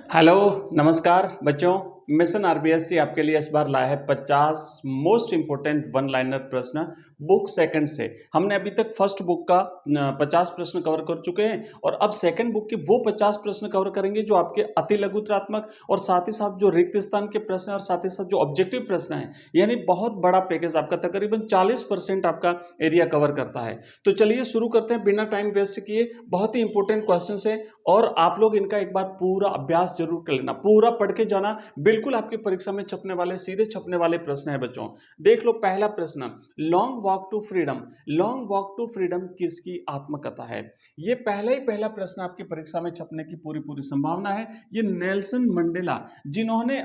Hello, नमस्कार बच्चों। Mission RBSC आपके लिए इस बार लाया है 50 मोस्ट इंपोर्टेंट वन लाइनर प्रश्न बुक सेकंड से। हमने अभी तक फर्स्ट बुक का 50 प्रश्न कवर कर चुके हैं और अब सेकंड बुक के वो 50 प्रश्न कवर करेंगे जो आपके अति लघुत्रात्मक और साथ ही साथ जो रिक्त स्थान के प्रश्न और साथ ही साथ जो ऑब्जेक्टिव प्रश्न है, यानी बहुत बड़ा पैकेज आपका तकरीबन 40% आपका एरिया कवर करता है। तो चलिए शुरू करते हैं बिना टाइम वेस्ट किए। बहुत ही इंपॉर्टेंट क्वेश्चन है और आप लोग इनका एक बार पूरा अभ्यास जरूर कर लेना, पूरा पढ़ के जाना। बिल्कुल आपकी परीक्षा में छपने वाले, सीधे छपने वाले प्रश्न है बच्चों। देख लो पहला प्रश्न, long walk to freedom. Long walk to freedom किसकी आत्मकथा है? ये पहला प्रश्न आपकी परीक्षा में छपने की पूरी पूरी संभावना है। ये नेल्सन मंडेला, जिन्होंने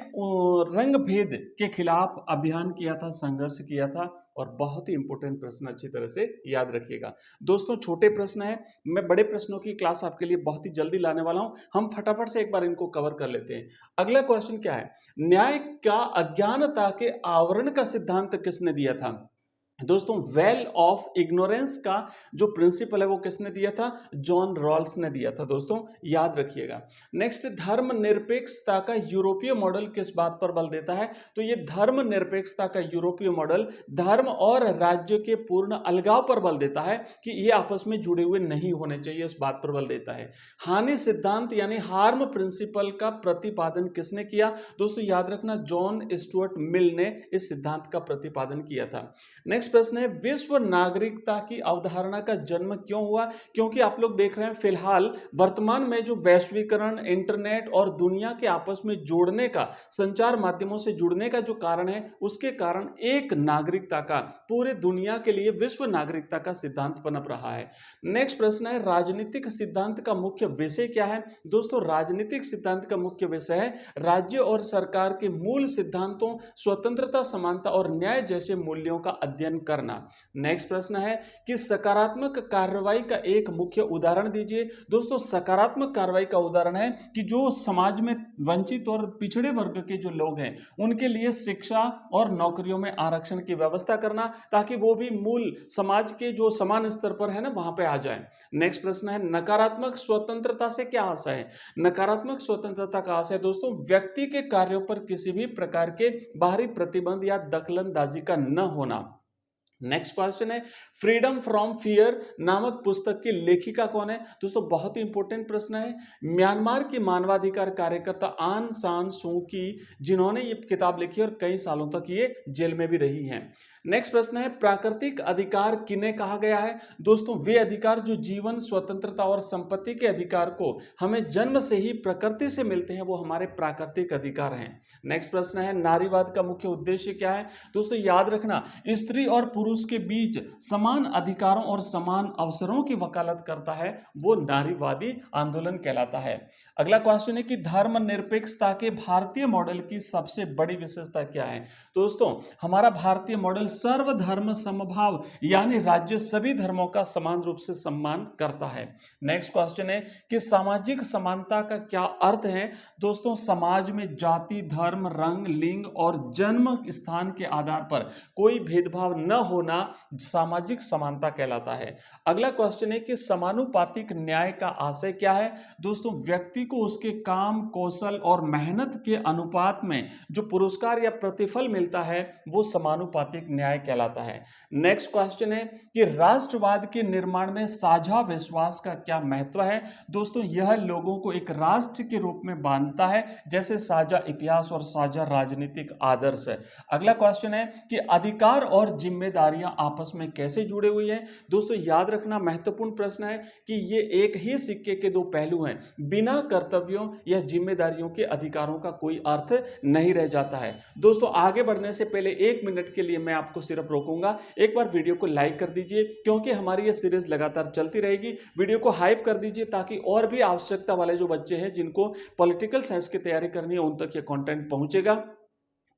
रंग भेद के खिलाफ अभियान किया था, संघर्ष किया था। और बहुत ही इंपॉर्टेंट प्रश्न, अच्छी तरह से याद रखिएगा दोस्तों। छोटे प्रश्न है, मैं बड़े प्रश्नों की क्लास आपके लिए बहुत ही जल्दी लाने वाला हूं। हम फटाफट से एक बार इनको कवर कर लेते हैं। अगला क्वेश्चन क्या है? न्याय का अज्ञानता के आवरण का सिद्धांत किसने दिया था? दोस्तों, वेल ऑफ इग्नोरेंस का जो प्रिंसिपल है वो किसने दिया था? जॉन रॉल्स ने दिया था दोस्तों, याद रखिएगा। नेक्स्ट, धर्मनिरपेक्षता का यूरोपीय मॉडल किस बात पर बल देता है? तो ये धर्मनिरपेक्षता का यूरोपीय मॉडल धर्म और राज्य के पूर्ण अलगाव पर बल देता है कि ये आपस में जुड़े हुए नहीं होने चाहिए, इस बात पर बल देता है। हानि सिद्धांत यानी हार्म प्रिंसिपल का प्रतिपादन किसने किया? दोस्तों याद रखना, जॉन स्टुअर्ट मिल ने इस सिद्धांत का प्रतिपादन किया था। नेक्स्ट प्रश्न है, विश्व नागरिकता की अवधारणा का जन्म क्यों हुआ? क्योंकि आप लोग देख रहे हैं फिलहाल वर्तमान में जो वैश्वीकरण, इंटरनेट और दुनिया के आपस में जोड़ने का, संचार माध्यमों से जुड़ने का जो कारण है, उसके कारण एक नागरिकता का, पूरे दुनिया के लिए विश्व नागरिकता का सिद्धांत पनप रहा है। नेक्स्ट प्रश्न है, राजनीतिक सिद्धांत का मुख्य विषय क्या है? दोस्तों राजनीतिक सिद्धांत का मुख्य विषय है राज्य और सरकार के मूल सिद्धांतों, स्वतंत्रता, समानता और न्याय जैसे मूल्यों का अध्ययन करना। नेक्स्ट प्रश्न है कि सकारात्मक कार्रवाई का एक मुख्य उदाहरण दीजिए। दोस्तों सकारात्मक कार्रवाई का उदाहरण है कि जो समाज में वंचित और पिछड़े वर्ग के जो लोग हैं उनके लिए शिक्षा और नौकरियों में आरक्षण की व्यवस्था करना, ताकि वो भी मूल समाज के जो समान स्तर पर है ना, वहां पे आ जाए। नेक्स्ट प्रश्न है, नकारात्मक स्वतंत्रता से क्या आशा है? नकारात्मक स्वतंत्रता का आशय दोस्तों व्यक्ति के कार्यों पर किसी भी प्रकार के बाहरी प्रतिबंध या दखलंदाजी का न होना। नेक्स्ट क्वेश्चन है, फ्रीडम फ्रॉम फियर नामक पुस्तक की लेखिका कौन है? दोस्तों बहुत ही इंपॉर्टेंट प्रश्न है। म्यांमार की मानवाधिकार कार्यकर्ता आन सान सू की, जिन्होंने ये किताब लिखी और कई सालों तक ये जेल में भी रही हैं। नेक्स्ट प्रश्न है, प्राकृतिक अधिकार किन्हें कहा गया है? दोस्तों वे अधिकार जो जीवन, स्वतंत्रता और संपत्ति के अधिकार को हमें जन्म से ही प्रकृति से मिलते हैं, वो हमारे प्राकृतिक अधिकार हैं। नेक्स्ट प्रश्न है, नारीवाद का मुख्य उद्देश्य क्या है? दोस्तों याद रखना, स्त्री और पुरुष के बीच समान अधिकारों और समान अवसरों की वकालत करता है, वो नारीवादी आंदोलन कहलाता है। अगला क्वेश्चन है कि धर्मनिरपेक्षता के भारतीय मॉडल की सबसे बड़ी विशेषता क्या है? दोस्तों हमारा भारतीय मॉडल सर्वधर्म समभाव, यानी राज्य सभी धर्मों का समान रूप से सम्मान करता है। नेक्स्ट क्वेश्चन है कि सामाजिक समानता का क्या अर्थ है? दोस्तों समाज में जाति, धर्म, रंग, लिंग और जन्म स्थान के आधार पर कोई भेदभाव न होना सामाजिक समानता कहलाता है। अगला क्वेश्चन है कि समानुपातिक न्याय का आशय क्या है? दोस्तों व्यक्ति को उसके काम, कौशल और मेहनत के अनुपात में जो पुरस्कार या प्रतिफल मिलता है वो समानुपातिक न्याय कहलाता है। नेक्स्ट क्वेश्चन है कि राष्ट्रवाद के निर्माण में साझा विश्वास का क्या महत्व है? दोस्तों यह लोगों को एक राष्ट्र के रूप में बांधता है, जैसे साझा इतिहास और साझा राजनीतिक आदर्श है। अगला क्वेश्चन है कि अधिकार और जिम्मेदारियां आपस में कैसे जुड़े हुए हैं? दोस्तों याद रखना, महत्वपूर्ण प्रश्न है कि ये एक ही सिक्के के दो पहलू हैं। बिना कर्तव्यों या जिम्मेदारियों के अधिकारों का कोई अर्थ नहीं रह जाता है। दोस्तों आगे बढ़ने से पहले 1 मिनट के लिए मैं आपको सिर्फ रोकूंगा, एक बार वीडियो को लाइक कर दीजिए, क्योंकि हमारी ये सीरीज लगातार चलती रहेगी। वीडियो को हाइप कर दीजिए ताकि और भी आवश्यकता वाले जो बच्चे हैं जिनको पॉलिटिकल साइंस की तैयारी करनी है उन तक ये कंटेंट पहुंचेगा।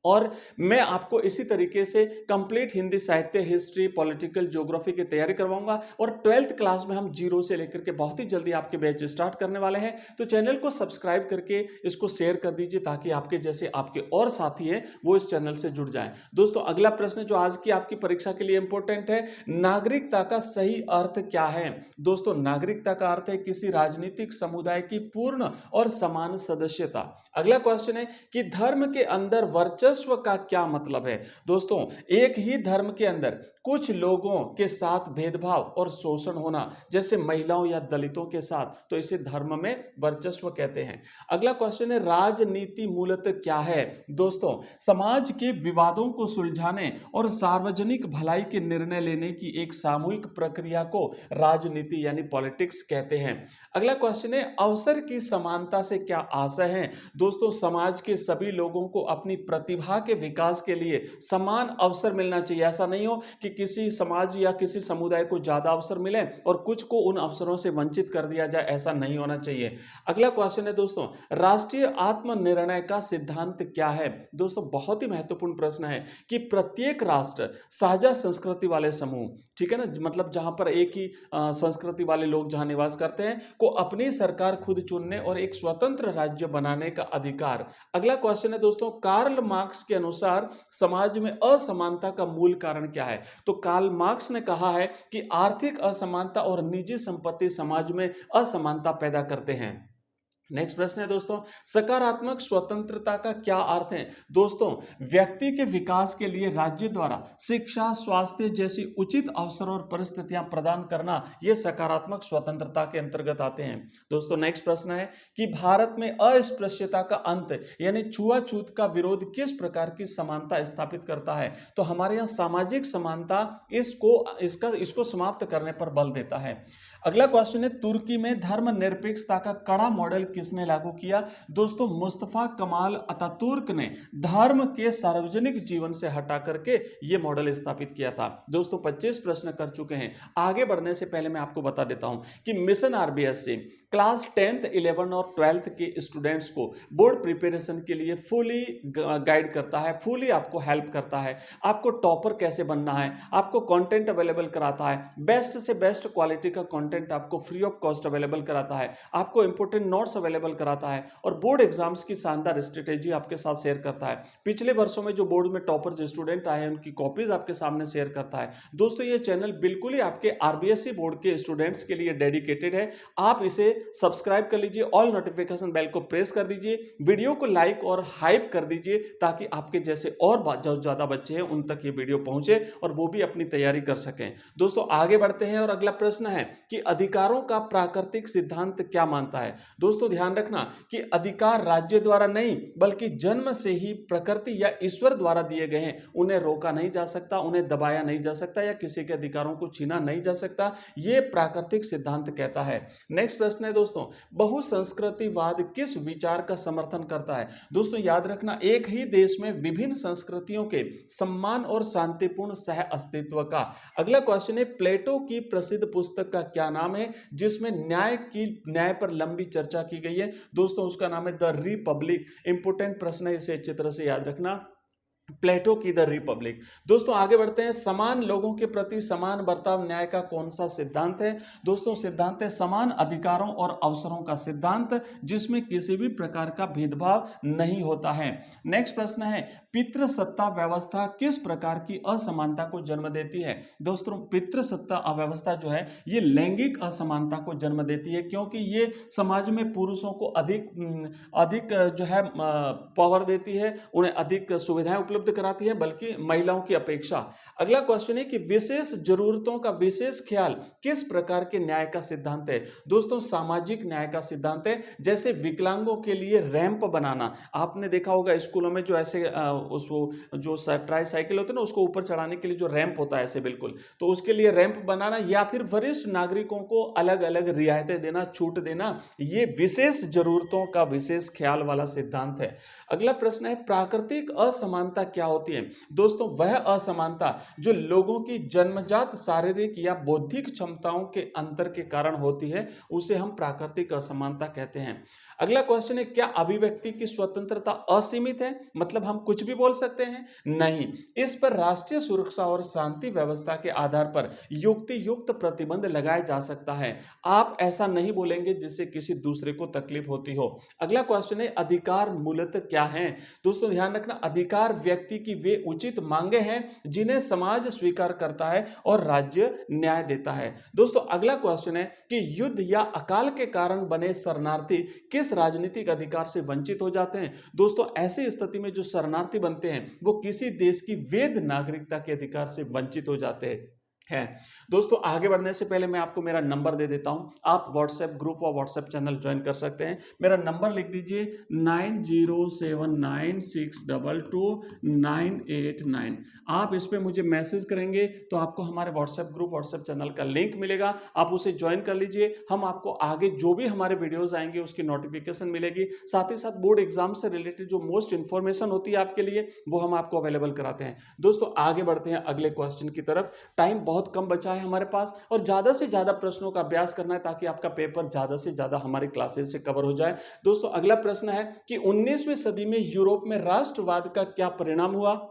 और मैं आपको इसी तरीके से कंप्लीट हिंदी साहित्य, हिस्ट्री, पॉलिटिकल, ज्योग्राफी की तैयारी करवाऊंगा और 12th क्लास में हम जीरो से लेकर के बहुत ही जल्दी आपके बैच स्टार्ट करने वाले हैं। तो चैनल को सब्सक्राइब करके इसको शेयर कर दीजिए ताकि आपके जैसे आपके और साथी हैं वो इस चैनल से जुड़ जाएं। दोस्तों अगला प्रश्न जो आज की आपकी परीक्षा के लिए इंपॉर्टेंट है, नागरिकता का सही अर्थ क्या है? दोस्तों नागरिकता का अर्थ है किसी राजनीतिक समुदाय की पूर्ण और समान सदस्यता। अगला क्वेश्चन है कि धर्म के अंदर वर्चस्व का क्या मतलब है? दोस्तों एक ही धर्म के अंदर कुछ लोगों के साथ भेदभाव और शोषण होना, जैसे महिलाओं या दलितों के साथ, तो इसे धर्म में वर्चस्व कहते हैं। अगला क्वेश्चन है राजनीति मूलतः क्या है? दोस्तों समाज के विवादों को सुलझाने और सार्वजनिक भलाई के निर्णय लेने की एक सामूहिक प्रक्रिया को राजनीति यानी पॉलिटिक्स कहते हैं। अगला क्वेश्चन है अवसर की समानता से क्या आशय है? दोस्तों समाज के सभी लोगों को अपनी प्रतिभा के विकास के लिए समान अवसर मिलना चाहिए। ऐसा नहीं हो कि किसी समाज या किसी समुदाय को ज्यादा अवसर मिले और कुछ को उन अवसरों से वंचित कर दिया जाए, ऐसा नहीं होना चाहिए। अगला क्वेश्चन है दोस्तों राष्ट्रीय आत्मनिर्णय का सिद्धांत क्या है? दोस्तों बहुत ही महत्वपूर्ण प्रश्न है कि प्रत्येक राष्ट्र साझा संस्कृति वाले समूह, ठीक है ना, मतलब जहां पर एक ही संस्कृति वाले लोग जहां निवास करते हैं, को अपनी सरकार खुद चुनने और एक स्वतंत्र राज्य बनाने का अधिकार। अगला क्वेश्चन है दोस्तों कार्ल मार्क्स के अनुसार समाज में असमानता का मूल कारण क्या है? तो कार्ल मार्क्स ने कहा है कि आर्थिक असमानता और निजी संपत्ति समाज में असमानता पैदा करते हैं। नेक्स्ट प्रश्न है दोस्तों सकारात्मक स्वतंत्रता का क्या अर्थ है? दोस्तों व्यक्ति के विकास के लिए राज्य द्वारा शिक्षा, स्वास्थ्य जैसी उचित अवसर और परिस्थितियां प्रदान करना, यह सकारात्मक स्वतंत्रता के अंतर्गत आते हैं। दोस्तों नेक्स्ट प्रश्न है कि भारत में अस्पृश्यता का अंत यानी छुआछूत का विरोध किस प्रकार की समानता स्थापित करता है? तो हमारे यहाँ सामाजिक समानता इसको समाप्त करने पर बल देता है। अगला क्वेश्चन है तुर्की में धर्मनिरपेक्षता का कड़ा मॉडल किसने लागू किया? दोस्तों मुस्तफा कमाल अतातुर्क ने धर्म के सार्वजनिक जीवन से हटा करके यह मॉडल स्थापित किया था। दोस्तों 25 प्रश्न कर चुके हैं। आगे बढ़ने से पहले मैं आपको बता देता हूं कि मिशन आरबीएस से क्लास 10th 11 और 12th के स्टूडेंट्स को बोर्ड प्रिपरेशन के लिए फुली गाइड करता है, फुली आपको हेल्प करता है। आपको टॉपर कैसे बनना है, आपको कंटेंट अवेलेबल कराता है, बेस्ट से बेस्ट क्वालिटी का कंटेंट आपको फ्री ऑफ कॉस्ट अवेलेबल कराता है, आपको इंपोर्टेंट नोट्स अवेलेबल कराता है और बोर्ड एग्जाम्स की शानदार स्ट्रेटेजी आपके साथ शेयर करता है। पिछले वर्षों में जो बोर्ड में टॉपर जो स्टूडेंट आए हैं उनकी कॉपीज आपके सामने शेयर करता है। दोस्तों ये चैनल बिल्कुल ही आपके आरबीएससी बोर्ड के स्टूडेंट्स के लिए डेडिकेटेड है। आप इसे सब्सक्राइब कर लीजिए, ऑल नोटिफिकेशन बेल को प्रेस कर दीजिए, वीडियो को लाइक और हाइप कर दीजिए ताकि आपके जैसे और जो ज्यादा बच्चे हैं उन तक ये वीडियो पहुंचे और वो भी अपनी तैयारी कर सकें। दोस्तों आगे बढ़ते हैं और अगला प्रश्न है कि अधिकारों का प्राकृतिक सिद्धांत क्या मानता है? दोस्तों ध्यान रखना कि अधिकार राज्य द्वारा नहीं बल्कि जन्म से ही प्रकृति या ईश्वर द्वारा दिए गए हैं। उन्हें रोका नहीं जा सकता, उन्हें दबाया नहीं जा सकता या किसी के अधिकारों को छीना नहीं जा सकता, यह प्राकृतिक सिद्धांत कहता है। नेक्स्ट प्रश्न है दोस्तों बहुसंस्कृतिवाद किस विचार का समर्थन करता है? दोस्तों याद रखना एक ही देश में विभिन्न संस्कृतियों के सम्मान और शांतिपूर्ण सह अस्तित्व का। अगला क्वेश्चन है प्लेटो की प्रसिद्ध पुस्तक का क्या नाम है जिसमें न्याय पर लंबी चर्चा की गई है? दोस्तों उसका नाम है द रिपब्लिक। इंपोर्टेंट प्रश्न है, इसे अच्छी तरह से याद रखना, प्लेटो की द रिपब्लिक। दोस्तों आगे बढ़ते हैं समान लोगों के प्रति समान बर्ताव न्याय का कौन सा सिद्धांत है? दोस्तों सिद्धांत है समान अधिकारों और अवसरों का सिद्धांत जिसमें किसी भी प्रकार का भेदभाव नहीं होता है। नेक्स्ट प्रश्न है पितृसत्ता व्यवस्था किस प्रकार की असमानता को जन्म देती है? दोस्तों पितृसत्ता अव्यवस्था जो है ये लैंगिक असमानता को जन्म देती है क्योंकि ये समाज में पुरुषों को अधिक जो है पावर देती है, उन्हें अधिक सुविधाएं उपलब्ध कराती है बल्कि महिलाओं की अपेक्षा। अगला क्वेश्चन है कि विशेष जरूरतों का विशेष ख्याल किस प्रकार के न्याय का सिद्धांत है? दोस्तों सामाजिक न्याय का सिद्धांत है, जैसे विकलांगों के लिए रैंप बनाना। आपने देखा होगा स्कूलों में जो ऐसे उसको जो ट्राई साइकिल होते हैं ना उसको ऊपर चढ़ाने के लिए जो रैंप होता है ऐसे बिल्कुल, तो उसके लिए रैंप बनाना या फिर वरिष्ठ नागरिकों को अलग अलग रियायतें देना, छूट देना, ये विशेष जरूरतों का विशेष ख्याल वाला सिद्धांत है। अगला प्रश्न है प्राकृतिक असमानता क्या होती है? दोस्तों वह असमानता जो लोगों की जन्मजात शारीरिक या बौद्धिक क्षमताओं के अंतर के कारण होती है उसे हम प्राकृतिक असमानता कहते हैं। अगला क्वेश्चन है, क्या अभिव्यक्ति की स्वतंत्रता असीमित है, मतलब हम कुछ भी बोल सकते हैं? नहीं, इस पर राष्ट्रीय सुरक्षा और शांति व्यवस्था के आधार पर युक्ति युक्त प्रतिबंध लगाया जा सकता है। आप ऐसा नहीं बोलेंगे जिससे किसी दूसरे को तकलीफ होती हो। अगला क्वेश्चन है, अधिकार मूलतः क्या है? दोस्तों ध्यान रखना, अधिकार व्यक्ति की वे उचित मांगे हैं जिन्हें समाज स्वीकार करता है और राज्य न्याय देता है। दोस्तों अगला क्वेश्चन है कि युद्ध या अकाल के कारण बने शरणार्थी किस राजनीतिक अधिकार से वंचित हो जाते हैं? दोस्तों ऐसी स्थिति में जो शरणार्थी बनते हैं वो किसी देश की वैध नागरिकता के अधिकार से वंचित हो जाते हैं। दोस्तों आगे बढ़ने से पहले मैं आपको मेरा नंबर दे देता हूं, आप व्हाट्सएप ग्रुप और व्हाट्सएप चैनल ज्वाइन कर सकते हैं। मेरा नंबर लिख दीजिए 9079622989। आप इस पे मुझे मैसेज करेंगे तो आपको हमारे व्हाट्सएप ग्रुप व्हाट्सएप चैनल का लिंक मिलेगा, आप उसे ज्वाइन कर लीजिए। हम आपको आगे जो भी हमारे वीडियोज आएंगे उसकी नोटिफिकेशन मिलेगी, साथ ही साथ बोर्ड एग्जाम से रिलेटेड जो मोस्ट इंफॉर्मेशन होती है आपके लिए वो हम आपको अवेलेबल कराते हैं। दोस्तों आगे बढ़ते हैं अगले क्वेश्चन की तरफ। टाइम बहुत कम बचा है हमारे पास और ज्यादा से ज्यादा प्रश्नों का अभ्यास करना है ताकि आपका पेपर ज्यादा से ज्यादा हमारी क्लासेस से कवर हो जाए। दोस्तों अगला प्रश्न है कि 19वीं सदी में यूरोप में राष्ट्रवाद का क्या परिणाम हुआ?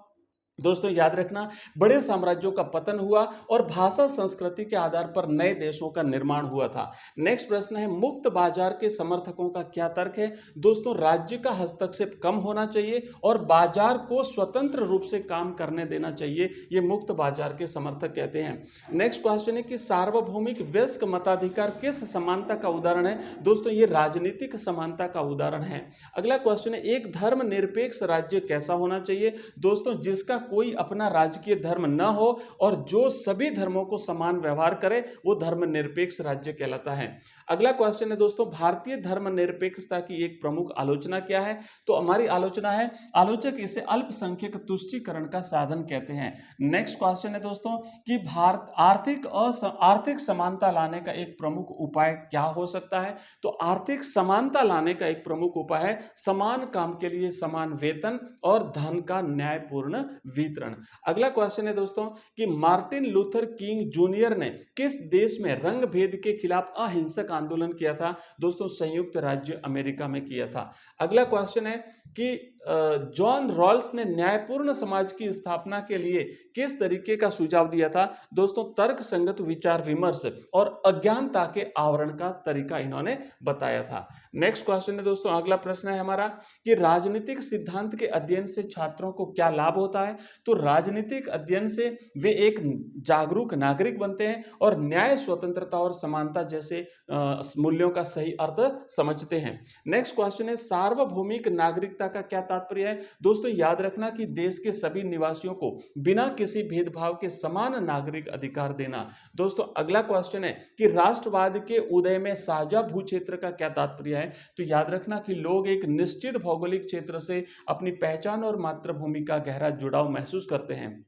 दोस्तों याद रखना, बड़े साम्राज्यों का पतन हुआ और भाषा संस्कृति के आधार पर नए देशों का निर्माण हुआ था। नेक्स्ट प्रश्न है, मुक्त बाजार के समर्थकों का क्या तर्क है? दोस्तों राज्य का हस्तक्षेप कम होना चाहिए और बाजार को स्वतंत्र रूप से काम करने देना चाहिए, ये मुक्त बाजार के समर्थक कहते हैं। नेक्स्ट क्वेश्चन है कि सार्वभौमिक वयस्क मताधिकार किस समानता का उदाहरण है? दोस्तों ये राजनीतिक समानता का उदाहरण है। अगला क्वेश्चन है, एक धर्मनिरपेक्ष राज्य कैसा होना चाहिए? दोस्तों जिसका कोई अपना राजकीय धर्म न हो और जो सभी धर्मों को समान व्यवहार करे वो धर्मनिरपेक्ष राज्य कहलाता है। अगला क्वेश्चन है दोस्तों, भारतीय धर्मनिरपेक्षता की एक प्रमुख आलोचना क्या है? तो हमारी आलोचना है, आलोचक इसे अल्पसंख्यक तुष्टीकरण का साधन कहते हैं। नेक्स्ट क्वेश्चन है दोस्तों कि भारत आर्थिक समानता लाने का एक प्रमुख उपाय क्या हो सकता है? तो आर्थिक समानता लाने का एक प्रमुख उपाय है समान काम के लिए समान वेतन और धन का न्यायपूर्ण वितरण। अगला क्वेश्चन है दोस्तों कि मार्टिन लूथर किंग जूनियर ने किस देश में रंग भेद के खिलाफ अहिंसक आंदोलन किया था? दोस्तों संयुक्त राज्य अमेरिका में किया था। अगला क्वेश्चन है कि जॉन रॉल्स ने न्यायपूर्ण समाज की स्थापना के लिए किस तरीके का सुझाव दिया था? दोस्तों तर्क संगत विचार विमर्श और अज्ञानता के आवरण का तरीका इन्होंने बताया था। नेक्स्ट क्वेश्चन है दोस्तों, अगला प्रश्न है हमारा कि राजनीतिक सिद्धांत के अध्ययन से छात्रों को क्या लाभ होता है? तो राजनीतिक अध्ययन से वे एक जागरूक नागरिक बनते हैं और न्याय, स्वतंत्रता और समानता जैसे मूल्यों का सही अर्थ समझते हैं। नेक्स्ट क्वेश्चन है, सार्वभौमिक नागरिकता का क्या तात्पर्य है? दोस्तों याद रखना कि देश के सभी निवासियों को बिना किसी भेदभाव के समान नागरिक अधिकार देना। दोस्तों अगला क्वेश्चन है कि राष्ट्रवाद के उदय में साझा भू क्षेत्र का क्या तात्पर्य है? तो याद रखना कि लोग एक निश्चित भौगोलिक क्षेत्र से अपनी पहचान और मातृभूमि का गहरा जुड़ाव महसूस करते हैं।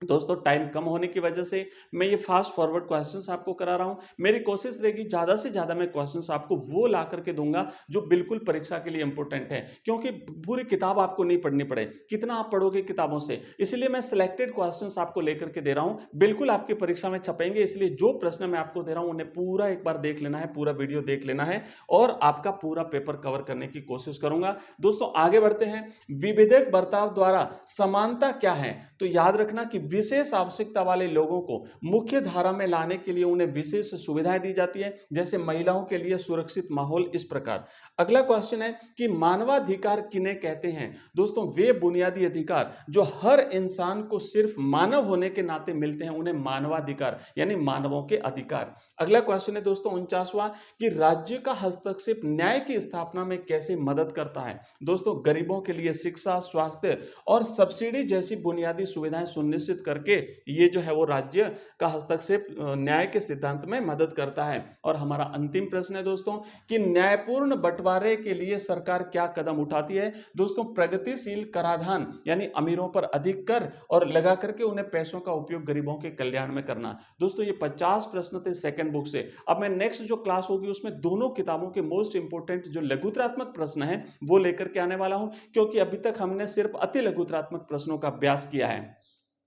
दोस्तों टाइम कम होने की वजह से मैं ये फास्ट फॉरवर्ड क्वेश्चंस आपको करा रहा हूं। मेरी कोशिश रहेगी ज़्यादा से ज़्यादा मैं क्वेश्चंस आपको वो ला करके दूंगा जो बिल्कुल परीक्षा के लिए इंपॉर्टेंट है, क्योंकि पूरी किताब आपको नहीं पढ़नी पड़े, कितना आप पढ़ोगे किताबों से, इसलिए मैं सिलेक्टेड क्वेश्चंस आपको लेकर के दे रहा हूँ। बिल्कुल आपकी परीक्षा में छपेंगे, इसलिए जो प्रश्न मैं आपको दे रहा हूँ उन्हें पूरा एक बार देख लेना है, पूरा वीडियो देख लेना है और आपका पूरा पेपर कवर करने की कोशिश करूंगा। दोस्तों आगे बढ़ते हैं, विभेदक बर्ताव द्वारा समानता क्या है? तो याद रखना कि विशेष आवश्यकता वाले लोगों को मुख्य धारा में लाने के लिए उन्हें विशेष सुविधाएं दी जाती है, जैसे महिलाओं के लिए सुरक्षित माहौल, इस प्रकार। अगला क्वेश्चन है कि मानवाधिकार किन्हें कहते हैं? दोस्तों वे बुनियादी अधिकार जो हर इंसान को सिर्फ मानव होने के नाते मिलते हैं उन्हें मानवाधिकार यानी मानवों के अधिकार। अगला क्वेश्चन है दोस्तों 49वां कि राज्य का हस्तक्षेप न्याय की स्थापना में कैसे मदद करता है? दोस्तों गरीबों के लिए शिक्षा, स्वास्थ्य और सब्सिडी जैसी बुनियादी सुविधाएं सुनिश्चित सुनिश्चित करके ये जो है वो राज्य का हस्तक्षेप न्याय के सिद्धांत में मदद करता है। और हमारा अंतिम प्रश्न है दोस्तों कि न्यायपूर्ण बंटवारे के लिए सरकार क्या कदम उठाती है। दोस्तों, प्रगतिशील कराधान यानी अमीरों पर अधिक कर और लगा करके उन्हें पैसों का उपयोग गरीबों के कल्याण में करना। दोस्तों, ये 50 प्रश्न थे सेकंड बुक से। अब मैं नेक्स्ट जो क्लास होगी उसमें दोनों किताबों के मोस्ट इंपोर्टेंट जो लघुतरात्मक प्रश्न है वो लेकर के आने वाला हूं, क्योंकि अभी तक हमने सिर्फ अति लघुतरात्मक प्रश्नों का अभ्यास किया है।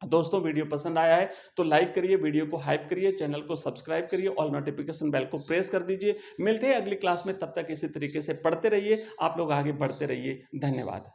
दोस्तों, वीडियो पसंद आया है तो लाइक करिए, वीडियो को हाइप करिए, चैनल को सब्सक्राइब करिए, ऑल नोटिफिकेशन बेल को प्रेस कर दीजिए। मिलते हैं अगली क्लास में, तब तक इसी तरीके से पढ़ते रहिए, आप लोग आगे बढ़ते रहिए। धन्यवाद।